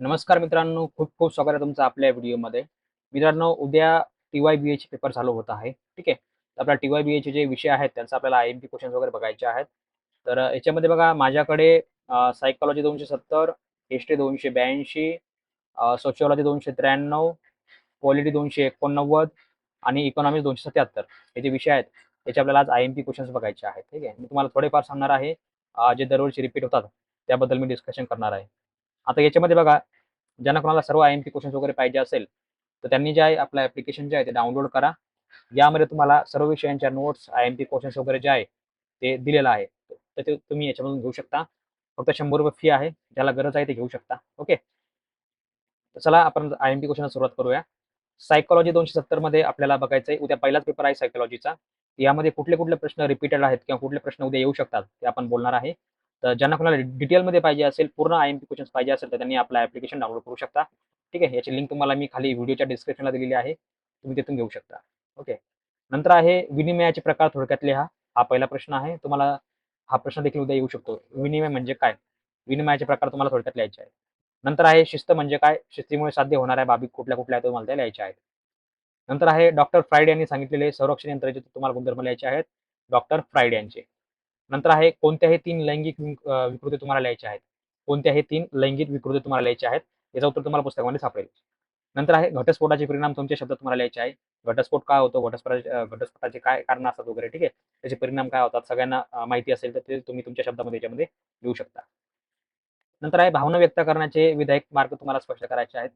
नमस्कार मित्रांनो, खूप खूप स्वागत आहे तुमचं आपल्या व्हिडिओमध्ये. मित्रांनो, उद्या टी-वाय-बी-एचे पेपर चालू होत आहे. ठीक आहे. तर आपल्या टी-वाय-बी-एचे जे विषय आहेत त्यांचा आपल्याला आय-एम-पी क्वेश्चन्स वगैरे बघायचे आहेत. तर याच्यामध्ये बघा माझ्याकडे सायकॉलॉजी 270, हिस्ट्री 282, सोशिओलॉजी 293, पॉलिटी 289 आणि इकॉनॉमिक्स 277 हे जे विषय आहेत त्याचे आपल्याला आज आय-एम-पी क्वेश्चन्स बघायचे आहेत. ठीक आहे. मी तुम्हाला थोडेफार सांगणार आहे. जे दरवर्षी रिपीट होतात त्याबद्दल मी डिस्कशन करणार आहे. आता याच्यामध्ये बघा ज्यांना कोणाला सर्व आय-एम-पी क्वेश्चन्स वगैरे पाहिजे असेल, तर त्यांनी जे आहे आपलं ॲप्लिकेशन जे आहे ते डाउनलोड करा. यामध्ये तुम्हाला सर्व विषयांच्या नोट्स, आय-एम-पी क्वेश्चन्स वगैरे जे आहे ते दिलेलं आहे. तर ते तुम्ही याच्यामधून घेऊ शकता. फक्त ₹100 फी आहे. ज्याला गरज आहे ते घेऊ शकता. ओके. तर चला आपण आय-एम-पी क्वेश्चनला सुरुवात करूया. सायकॉलॉजी 270 मध्ये आपल्याला बघायचं आहे. उद्या पहिलाच पेपर आहे सायकॉलॉजीचा. यामध्ये कुठले-कुठले प्रश्न रिपीटेड आहेत किंवा कुठले प्रश्न उद्या येऊ शकतात ते आपण बोलणार आहे. तर ज्यांना कोणाला डिटेलमध्ये पाहिजे असेल, पूर्ण आय-एम-पी क्वेश्चन्स पाहिजे असेल, तर त्यांनी आपलं ॲप्लिकेशन डाउनलोड करू शकता. ठीक आहे. याची लिंक तुम्हाला मी खाली व्हिडिओच्या डिस्क्रिप्शनला दिलेली आहे. तुम्ही तिथून घेऊ शकता. ओके. नंतर आहे विनिमयाचे प्रकार थोडक्यात लिहा. हा पहिला प्रश्न आहे. तुम्हाला हा प्रश्न देखील उद्या येऊ शकतो. विनिमय म्हणजे काय? विनिमयाचे प्रकार तुम्हाला थोडक्यात लिहायचे आहेत. नंतर आहे शिस्त म्हणजे काय? शिस्तीमुळे साध्य होणाऱ्या बाबी कुठल्या-कुठल्या आहेत तुम्हाला त्या लिहायच्या आहेत. नंतर आहे डॉक्टर फ्राईड यांनी सांगितलेले संरक्षण यंत्रणेचे तुम्हाला गुणधर्म लिहायचे आहेत. डॉक्टर फ्राईड यांचे. नंतर आहे कोणत्याही 3 लैंगिक विकृती तुम्हाला लिहायच्या आहेत. कोणत्याही 3 लैंगिक विकृती तुम्हाला लिहायच्या आहेत. याचं उत्तर तुम्हाला पुस्तकामध्ये सापडेल. नंतर आहे घटस्फोटाचे परिणाम तुमच्या शब्दात तुम्हाला लिहायचे आहे. घटस्फोट का होतो? घटस्फोटाचे काय कारणं असतात वगैरे ठीक आहे. त्याचे परिणाम काय होतात? सगळ्यांना माहिती असेल तर ते तुम्ही तुमच्या शब्दामध्ये याच्यामध्ये लिहू शकता. नंतर आहे भावना व्यक्त करण्याचे विधायक मार्ग तुम्हाला स्पष्ट करायचे आहेत.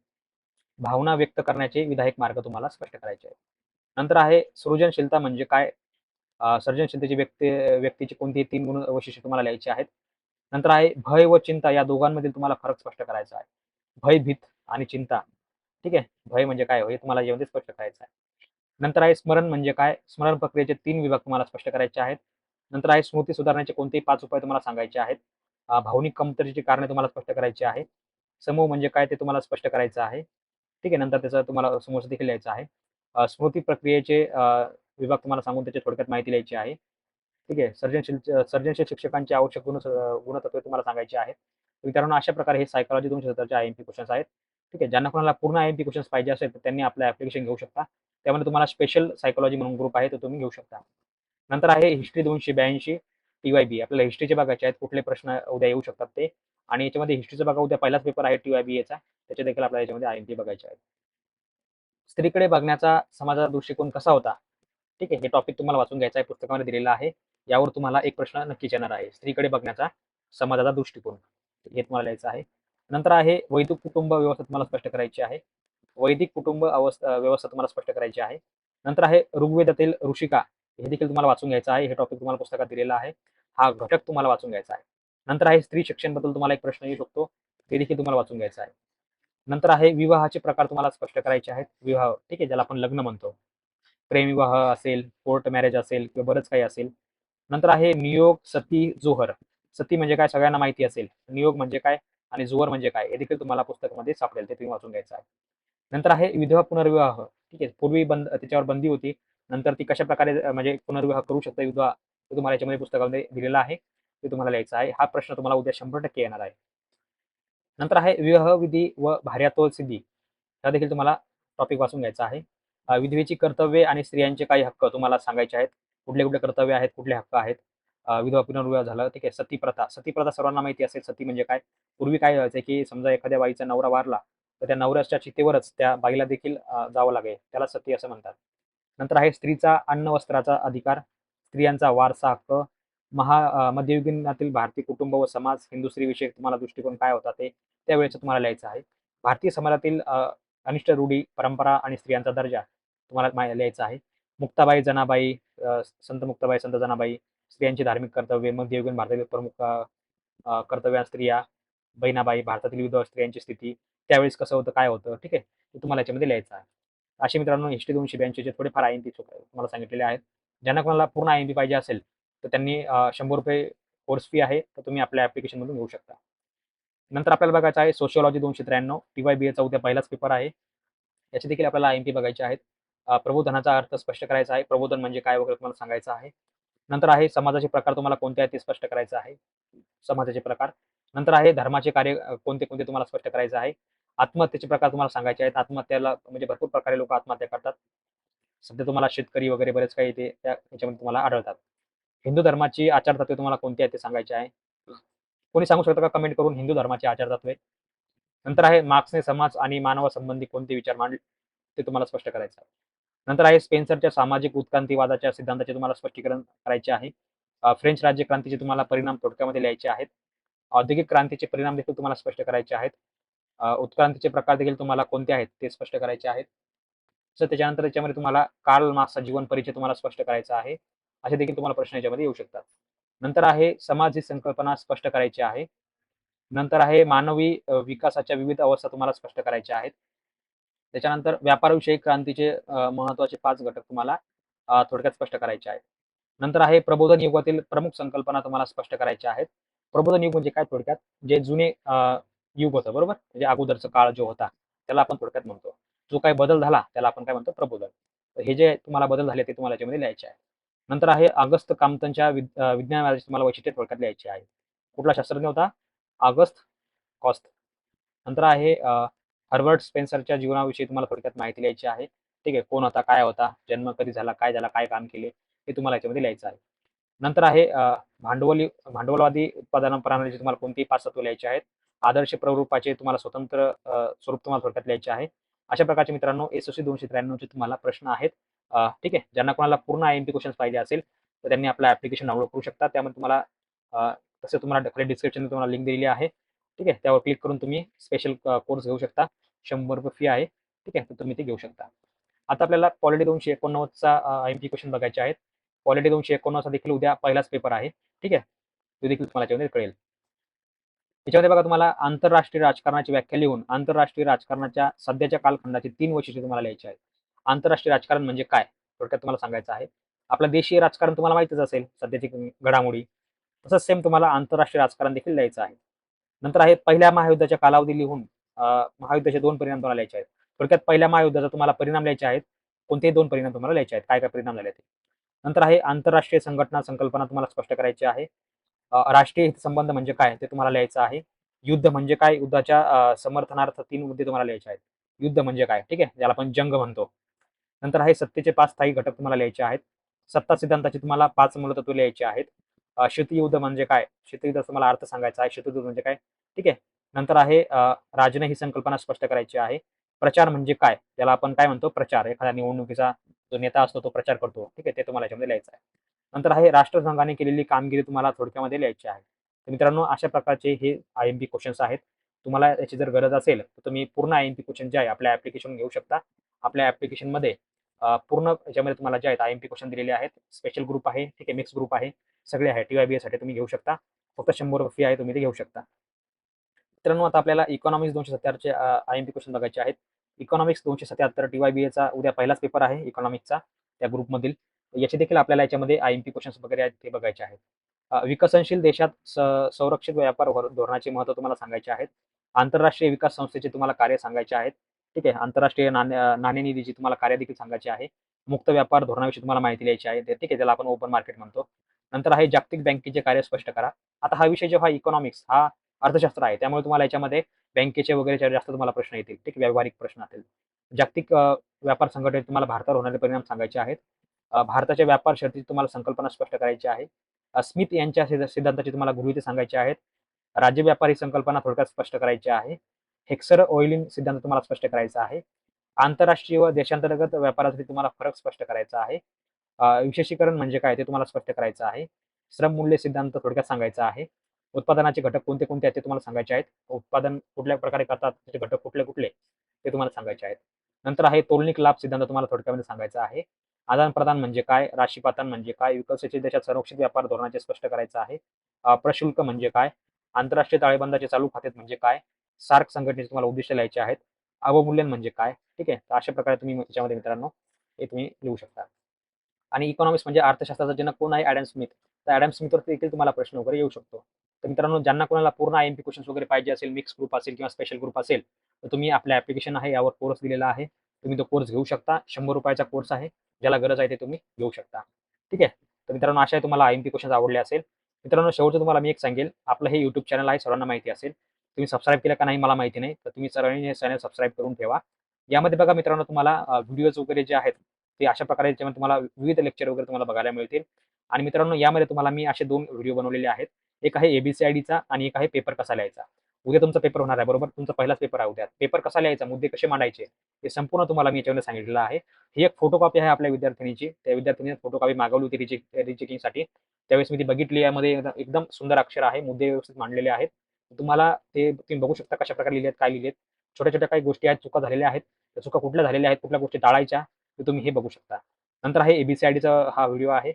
भावना व्यक्त करण्याचे विधायक मार्ग तुम्हाला स्पष्ट करायचे आहेत. नंतर आहे सृजनशीलता म्हणजे काय? सर्जनशीलतेची व्यक्तीची कोणतीही 3 गुण वैशिष्ट्ये तुम्हाला लिहायची आहेत. नंतर आहे भय व चिंता या दोघांमधील तुम्हाला फरक स्पष्ट करायचा आहे. भय, भीत आणि चिंता. ठीक आहे. भय म्हणजे काय? हे तुम्हाला याच्यामध्ये स्पष्ट करायचं आहे. नंतर आहे स्मरण म्हणजे काय? स्मरण प्रक्रियेचे 3 विभाग तुम्हाला स्पष्ट करायचे आहेत. नंतर आहे स्मृती सुधारण्याचे कोणतेही 5 उपाय तुम्हाला सांगायचे आहेत. भावनिक कमतरतेची कारणे तुम्हाला स्पष्ट करायची आहे. समूह म्हणजे काय ते तुम्हाला स्पष्ट करायचं आहे. ठीक आहे. नंतर त्याचा तुम्हाला समोरचा देखील लिहायचा आहे. स्मृती प्रक्रियेचे विभाग तुम्हाला सांगून त्याची थोडक्यात माहिती लिहायची आहे. ठीक आहे. सर्जनशील शिक्षकांची आवश्यक गुणतत्त्वे तुम्हाला सांगायची आहेत. मित्रांनो अशा प्रकारे हे सायकॉलॉजी 270 चे आय-एम-पी क्वेशन्स आहेत. ठीक आहे. ज्यांना कोणाला पूर्ण आय-एम-पी क्वेशन्स पाहिजे असेल, तर त्यांनी आपलं ॲप्लिकेशन घेऊ शकता. त्यामध्ये तुम्हाला स्पेशल सायकॉलॉजी म्हणून ग्रुप आहे, तो तुम्ही घेऊ शकता. नंतर आहे हिस्ट्री 282 टी-वाय-बी. आपल्याला हिस्ट्रीचे बघायचे आहेत. कुठले प्रश्न उद्या येऊ शकतात ते आणि याच्यामध्ये हिस्ट्रीचा बघा उद्या पहिलाच पेपर आहे टी-वाय-बी-एचा. त्याचे देखील आपल्याला याच्यामध्ये आय-एम-पी बघायचे आहेत. स्त्रीकडे बघण्याचा समाजाचा दृष्टिकोन कसा होता? ठीक आहे. हे टॉपिक तुम्हाला वाचून घ्यायचा आहे. पुस्तकामध्ये दिलेलं आहे. यावर तुम्हाला एक प्रश्न नक्कीच येणार आहे. स्त्रीकडे बघण्याचा समाजाचा दृष्टिकोन. हे तुम्हाला लिहायचं आहे. नंतर आहे वैदिक कुटुंब व्यवस्था तुम्हाला स्पष्ट करायची आहे. वैदिक कुटुंब व्यवस्था तुम्हाला स्पष्ट करायची आहे. नंतर आहे ऋग्वेदातील ऋषिका. हे देखील तुम्हाला वाचून घ्यायचं आहे. हे टॉपिक तुम्हाला पुस्तकात दिलेला आहे. हा घटक तुम्हाला वाचून घ्यायचा आहे. नंतर आहे स्त्री शिक्षणबद्दल तुम्हाला एक प्रश्न येऊ शकतो. ते देखील तुम्हाला वाचून घ्यायचं आहे. नंतर आहे विवाहाचे प्रकार तुम्हाला स्पष्ट करायचे आहेत. विवाह ठीक आहे, ज्याला आपण लग्न म्हणतो. प्रेमविवाह असेल, कोर्ट मॅरेज असेल किंवा बरंच काही असेल. नंतर आहे नियोग, सती, जोहर. सती म्हणजे काय सगळ्यांना माहिती असेल. नियोग म्हणजे काय आणि जोहर म्हणजे काय हे देखील तुम्हाला पुस्तकामध्ये सापडेल. ते तुम्ही वाचून घ्यायचं आहे. नंतर आहे विधवा पुनर्विवाह. ठीक आहे. पूर्वी त्याच्यावर बंदी होती. नंतर ती कशाप्रकारे म्हणजे पुनर्विवाह करू शकते विधवा, ते तुम्हाला याच्यामध्ये पुस्तकामध्ये दिलेलं आहे. ते तुम्हाला लिहायचं आहे. हा प्रश्न तुम्हाला उद्या 100% येणार आहे. नंतर आहे विवाह विधी व भार्यात्व सिद्धी. हा देखील तुम्हाला टॉपिक वाचून घ्यायचा आहे. विधवेची कर्तव्ये आणि स्त्रियांचे काही हक्क तुम्हाला सांगायचे आहेत. कुठले-कुठले कर्तव्य आहेत, कुठले हक्क आहेत. विधवा पुनर्विवाह झालं, ठीक आहे. सतीप्रथा. सतीप्रथा सर्वांना माहिती असेल. सती म्हणजे काय? पूर्वी काय व्हायचं, की समजा एखाद्या बाईचा नवरा वारला, तर त्या नवऱ्याच्या चितेवरच त्या बाईला देखील जावं लागे. त्याला सती असं म्हणतात. नंतर आहे स्त्रीचा अन्न वस्त्राचा अधिकार, स्त्रियांचा वारसा हक्क, मध्ययुगीनातील भारतीय कुटुंब व समाज, हिंदू स्त्रीविषयक तुम्हाला दृष्टिकोन काय होता ते, त्यावेळेचं तुम्हाला लिहायचं आहे. भारतीय समाजातील अनिष्ट रूढी, परंपरा आणि स्त्रियांचा दर्जा तुम्हाला लिहायचा आहे. मुक्ताबाई, जनाबाई, संत मुक्ताबाई, संत जनाबाई, स्त्रियांची धार्मिक कर्तव्ये, मध्ययुगीन भारतातील प्रमुख कर्तव्य स्त्रिया, बहिणाबाई, भारतातील विधवा स्त्रियांची स्थिती, त्यावेळेस कसं होतं, काय होतं, ठीक आहे. ते तुम्हाला याच्यामध्ये लिहायचं आहे. असे मित्रांनो हिस्ट्री 282 चे थोडेफार आय-एम-पी तुम्हाला सांगितलेले आहेत. ज्यांना कोणाला पूर्ण आय-एम-पी पाहिजे असेल, तर त्यांनी ₹100 कोर्स फी आहे, तर तुम्ही आपल्या ॲप्लिकेशनमधून घेऊ शकता. नंतर आपल्याला बघायचं आहे सोशिओलॉजी 293 टी-वाय-बी-एचा उद्या पहिलाच पेपर आहे. याचे देखील आपल्याला आय-एम-पी बघायचे आहेत. प्रबोधनाचा अर्थ स्पष्ट करायचा आहे. प्रबोधन म्हणजे काय वगैरे तुम्हाला सांगायचं आहे. नंतर आहे समाजाचे प्रकार तुम्हाला कोणते आहेत ते स्पष्ट करायचं आहे. समाजाचे प्रकार. नंतर आहे धर्माचे कार्य कोणते कोणते तुम्हाला स्पष्ट करायचं आहे. आत्महत्येचे प्रकार तुम्हाला सांगायचे आहेत. आत्महत्याला म्हणजे भरपूर प्रकारे लोक आत्महत्या करतात. सध्या तुम्हाला शेतकरी वगैरे बरेच काही ते त्या ह्याच्यामध्ये तुम्हाला आढळतात. हिंदू धर्माची आचारतत्त्वे तुम्हाला कोणती आहेत ते सांगायचे आहे. कोणी सांगू शकतं का कमेंट करून हिंदू धर्माची आचारतत्त्वे? नंतर आहे मार्क्सने समाज आणि मानवासंबंधी कोणते विचार मांडले ते तुम्हाला स्पष्ट करायचं आहे. नंतर आहे स्पेन्सरच्या सामाजिक उत्क्रांतीवादाच्या सिद्धांताचे तुम्हाला स्पष्टीकरण करायचे आहे. फ्रेंच राज्यक्रांतीचे तुम्हाला परिणाम थोडक्यामध्ये लिहायचे आहेत. औद्योगिक क्रांतीचे परिणाम देखील तुम्हाला स्पष्ट करायचे आहेत. उत्क्रांतीचे प्रकार देखील तुम्हाला कोणते आहेत ते स्पष्ट करायचे आहेत. तर त्याच्यानंतर याच्यामध्ये तुम्हाला कार्ल मार्क्सचा जीवन परिचय तुम्हाला स्पष्ट करायचा आहे. असे देखील तुम्हाला प्रश्न याच्यामध्ये येऊ शकतात. नंतर आहे समाज ही संकल्पना स्पष्ट करायची आहे. नंतर आहे मानवी विकासाच्या विविध अवस्था तुम्हाला स्पष्ट करायच्या आहेत. त्याच्यानंतर व्यापारविषयक क्रांतीचे महत्त्वाचे 5 घटक तुम्हाला थोडक्यात स्पष्ट करायचे आहेत. नंतर आहे प्रबोधन युगातील प्रमुख संकल्पना तुम्हाला स्पष्ट करायच्या आहेत. प्रबोधन युग म्हणजे काय थोडक्यात? जे जुने युग होतं बरोबर? म्हणजे अगोदरचा काळ जो होता त्याला आपण थोडक्यात म्हणतो. जो काही बदल झाला त्याला आपण काय म्हणतो? प्रबोधन. तर हे जे तुम्हाला बदल झाले ते तुम्हाला याच्यामध्ये लिहायचे आहे. नंतर आहे ऑगस्ट कॉम्पटनच्या विज्ञानाची तुम्हाला वैशिष्ट्ये थोडक्यात लिहायची आहेत. कुठला शास्त्रज्ञ होता? August cost. नंतर आहे हर्बर्ट स्पेन्सरच्या जीवनाविषयी तुम्हाला थोडक्यात माहिती लिहायची आहे. ठीक आहे. कोण होता? काय होता? जन्म कधी झाला? काय झाला? काय काम केले? हे तुम्हाला याच्यामध्ये लिहायचं आहे. नंतर आहे भांडवलवादी उत्पादन प्रणालीची तुम्हाला कोणतीही 5 तत्व लिहायची आहेत. आदर्श प्ररूपाचे तुम्हाला स्वतंत्र स्वरूप तुम्हाला थोडक्यात लिहायचे आहे. अशा प्रकारचे मित्रांनो एस-ओ-सी 293 चे तुम्हाला प्रश्न आहेत. ठीक आहे. ज्यांना कोणाला पूर्ण आय-एम-पी क्वेशन्स पाहिजे असेल, तर त्यांनी आपलं ॲप्लिकेशन डाउनलोड करू शकता. त्यामध्ये तुम्हाला तसं तुम्हाला खाली डिस्क्रिप्शनमध्ये तुम्हाला लिंक दिलेली आहे. ठीक आहे. त्यावर क्लिक करून तुम्ही स्पेशल कोर्स घेऊ शकता. ₹100 फी आहे. ठीक आहे. तर तुम्ही ते घेऊ शकता. आता आपल्याला पॉलिटी 289चा आय-एम-पी क्वेशन बघायचे आहेत. पॉलिटी 289 चा देखील उद्या पहिलाच पेपर आहे. ठीक आहे. तो देखील तुम्हाला याच्यामध्ये कळेल. याच्यामध्ये बघा तुम्हाला आंतरराष्ट्रीय राजकारणाची व्याख्या लिहून आंतरराष्ट्रीय राजकारणाच्या सध्याच्या कालखंडाची 3 वैशिष्ट्ये तुम्हाला लिहायची आहेत. आंतरराष्ट्रीय राजकारण म्हणजे काय? थोडक्यात तुम्हाला सांगायचं आहे. आपलं देशीय राजकारण तुम्हाला माहीतच असेल, सध्याची घडामोडी. तसंच सेम तुम्हाला आंतरराष्ट्रीय राजकारण देखील लिहायचं आहे. नंतर आहे पहिल्या महायुद्धाच्या कालावधी लिहून महायुद्धाचे 2 परिणाम तुम्हाला लिहायचे आहेत. थोडक्यात पहिल्या महायुद्धाचा तुम्हाला परिणाम लिहायचे आहेत. कोणतेही 2 परिणाम तुम्हाला लिहायचे आहेत. काय-काय परिणाम झाले ते. नंतर आहे आंतरराष्ट्रीय संघटना संकल्पना तुम्हाला स्पष्ट करायची आहे. राष्ट्रीय हितसंबंध म्हणजे काय ते तुम्हाला लिहायचं आहे. युद्ध म्हणजे काय? युद्धाच्या समर्थनार्थ 3 मुद्दे तुम्हाला लिहायचे आहेत. युद्ध म्हणजे काय? ठीक आहे. ज्याला आपण जंग म्हणतो. नंतर आहे सत्तेचे 5 स्थायी घटक तुम्हाला लिहायचे आहेत. सत्ता सिद्धांताची तुम्हाला 5 मूलतत्व लिहायची आहेत. शीतयुद्ध म्हणजे काय? शीतयुद्धाचा तुम्हाला अर्थ सांगायचा आहे. शीतयुद्ध म्हणजे काय? ठीक आहे. नंतर आहे राजन ही संकल्पना स्पष्ट करायची आहे. प्रचार म्हणजे काय? त्याला आपण काय म्हणतो? प्रचार. एखाद्या निवडणुकीचा जो नेता असतो तो प्रचार करतो. ठीक आहे. ते तुम्हाला याच्यामध्ये लिहायचं आहे. नंतर आहे राष्ट्रसंघाने केलेली कामगिरी तुम्हाला थोडक्यामध्ये लिहायची आहे. तर मित्रांनो अशा प्रकारचे हे आय-एम-पी क्वेशन्स आहेत. तुम्हाला याची जर गरज असेल तर तुम्ही पूर्ण आय-एम-पी क्वेशन जे आहे आपल्या ॲप्लिकेशन घेऊ शकता. आपल्या ॲप्लिकेशनमध्ये पूर्ण याच्यामध्ये तुम्हाला जे आहेत आय-एम-पी क्वेशन दिलेले आहेत. स्पेशल ग्रुप आहे. ठीक आहे. मिक्स ग्रुप आहे. सगळे आहे. टी-वाय-बी-एसाठी तुम्ही घेऊ शकता. फक्त ₹100 फी आहे. तुम्ही ते घेऊ शकता. मित्रांनो आता आपल्याला इकॉनॉमिक्स 277 चे आय-एम-पी क्वेशन बघायचे आहेत. इकॉनॉमिक्स 277 टी-वाय-बी-एचा उद्या पहिलाच पेपर आहे इकॉनॉमिक्सचा त्या ग्रुपमधील. याचे देखील आपल्याला याच्यामध्ये आय-एम-पी क्वेशन्स वगैरे आहेत ते बघायचे आहेत. विकसनशील देशात संरक्षित व्यापार धोरणाचे महत्त्व तुम्हाला सांगायचे आहेत. आंतरराष्ट्रीय विकास संस्थेचे तुम्हाला कार्य सांगायचे आहेत. ठीक आहे. आंतरराष्ट्रीय नाणेनिधीची तुम्हाला कार्य देखील सांगायचे आहे. मुक्त व्यापार धोरणाविषयी तुम्हाला माहिती द्यायची आहे. ठीक आहे. त्याला आपण ओपन मार्केट म्हणतो. नंतर आहे जागतिक बँकेचे कार्य स्पष्ट करा. आता हा विषय जेव्हा इकॉनॉमिक्स हा अर्थशास्त्र आहे. त्यामुळे तुम्हाला याच्यामध्ये बँकेचे वगैरे जास्त तुम्हाला प्रश्न येतील. ठीक आहे. व्यावहारिक प्रश्न असतील. जागतिक व्यापार संघटनेत तुम्हाला भारतावर होणारे परिणाम सांगायचे आहेत. भारताच्या व्यापार शर्ती तुम्हाला संकल्पना स्पष्ट करायची आहे. स्मिथ यांच्या सिद्धांताची तुम्हाला गृहीते सांगायची आहेत. राज्य व्यापार ही संकल्पना थोडक्यात स्पष्ट करायची आहे. हेक्सर ओइलिन सिद्धांत तुम्हाला स्पष्ट करायचा आहे. आंतरराष्ट्रीय व देशांतर्गत व्यापारासाठी तुम्हाला फरक स्पष्ट करायचा आहे. विशेषीकरण म्हणजे काय ते तुम्हाला स्पष्ट करायचं आहे. श्रम मूल्य सिद्धांत थोडक्यात सांगायचा आहे. उत्पादनाचे घटक कोणते-कोणते आहेत ते तुम्हाला सांगायचे आहेत. उत्पादन कुठल्या प्रकारे करतात, त्याचे घटक कुठले-कुठले ते तुम्हाला सांगायचे आहेत. नंतर आहे तोलनिक लाभ सिद्धांत तुम्हाला थोडक्यामध्ये सांगायचा आहे. आदान-प्रदान म्हणजे काय? राशीपातन म्हणजे काय? विकसनशील देशात संरक्षित व्यापार धोरणाचे स्पष्ट करायचं आहे. प्रशुल्क म्हणजे काय? आंतरराष्ट्रीय ताळेबंदाचे चालू खाते म्हणजे काय? सार्क संघटनेचे तुम्हाला उद्दिष्ट लिहायचे आहेत. अवमूल्यन म्हणजे काय? ठीक आहे. तर अशा प्रकारे तुम्ही त्याच्यामध्ये मित्रांनो हे तुम्ही लिहू शकता. आणि इकॉनॉमिक्स म्हणजे अर्थशास्त्राचा जनक कोण आहे? Adam Smith. तर ॲडम स्मिथवर देखील तुम्हाला प्रश्न वगैरे येऊ शकतो. तर मित्रांनो ज्यांना कोणाला पूर्ण आय-एम-पी क्वेशन्स वगैरे पाहिजे असेल, मिक्स ग्रुप असेल किंवा स्पेशल ग्रुप असेल, तर तुम्ही आपलं ॲप्लिकेशन आहे यावर कोर्स दिलेला आहे. तुम्ही तो कोर्स घेऊ शकता. ₹100 चा कोर्स आहे. ज्याला गरज आहे ते तुम्ही घेऊ शकता. ठीक आहे. तर मित्रांनो आशा आहे तुम्हाला आय-एम-पी क्वेशन्स आवडले असेल. मित्रांनो, शेवटचं तुम्हाला मी एक सांगेल, आपलं हे YouTube चॅनल आहे, सर्वांना माहिती असेल. तुम्ही सबस्क्राईब केलं का नाही मला माहिती नाही. तर तुम्ही सर्वांनी हे चॅनल सबस्क्राईब करून ठेवा. यामध्ये बघा मित्रांनो, तुम्हाला व्हिडिओज वगैरे जे आहेत, ते अशा प्रकारे याच्यामध्ये तुम्हाला विविध लेक्चर वगैरे तुम्हाला बघायला मिळतील. आणि मित्रांनो, यामध्ये तुम्हाला मी असे 2 व्हिडिओ बनवलेले आहेत. एक आहे ए आणि एक आहे पेपर कसा लिहायचा. उद्या तुमचा पेपर होणार आहे, बरोबर? तुमचा पहिलाच पेपर आहे उद्या. पेपर कसा लिहायचा, मुद्दे कसे मांडायचे, हे संपूर्ण तुम्हाला मी याच्यामध्ये सांगितलेलं आहे. ही एक फोटोकॉपी आहे आपल्या विद्यार्थिनीची. त्या विद्यार्थिनीने फोटोकॉपी मागवली होती रिचेकिंगसाठी. त्यावेळेस मी ती बघितली. यामध्ये एकदम सुंदर अक्षर आहे, मुद्दे व्यवस्थित मांडलेले आहेत. तुम्हाला ते तुम्ही बघू शकता कशाप्रकारे लिहिलेत, काय लिहिलेत. छोट्या-छोट्या काही गोष्टी आहेत, चुका झालेल्या आहेत. त्या चुका कुठल्या झालेल्या आहेत, कुठल्या गोष्टी टाळायच्या, ते तुम्ही हे बघू शकता. नंतर आहे हा व्हिडिओ आहे.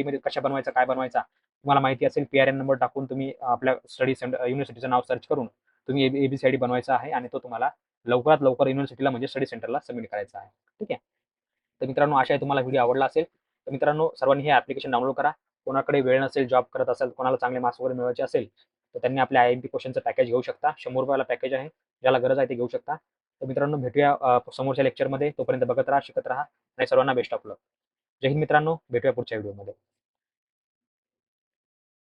मध्ये कशा बनवायचा, काय बनवायचा तुम्हाला माहिती असेल. पी-आर-एन नंबर टाकून तुम्ही आपल्या स्टडी सेंटर युनिव्हर्सिटीचं नाव सर्च करून तुम्ही बनवायचा आहे आणि तो तुम्हाला लवकरात लवकर युनिव्हर्सिटीला म्हणजे स्टडी सेंटरला सबमिट करायचा आहे. ठीक आहे. तर मित्रांनो, आशा आहे तुम्हाला व्हिडिओ आवडला असेल. तर मित्रांनो, सर्वांनी हे ॲप्लिकेशन डाउनलोड करा. कोणाकडे वेळ नसेल, जॉब करत असेल, कोणाला चांगले मार्क्स वगैरे मिळवायचे असेल, तर त्यांनी आपल्या IMP क्वेश्चनचं पॅकेज घेऊ शकता. ₹100 ला पॅकेज आहे. ज्याला गरज आहे ते घेऊ शकता. तर मित्रांनो, भेटूया समोरच्या लेक्चरमध्ये. तोपर्यंत बघत राहा, शिकत राहा आणि सर्वांना बेस्ट ऑफ लक. जय हिंद मित्रांनो, भेटूया पुढच्या व्हिडिओमध्ये.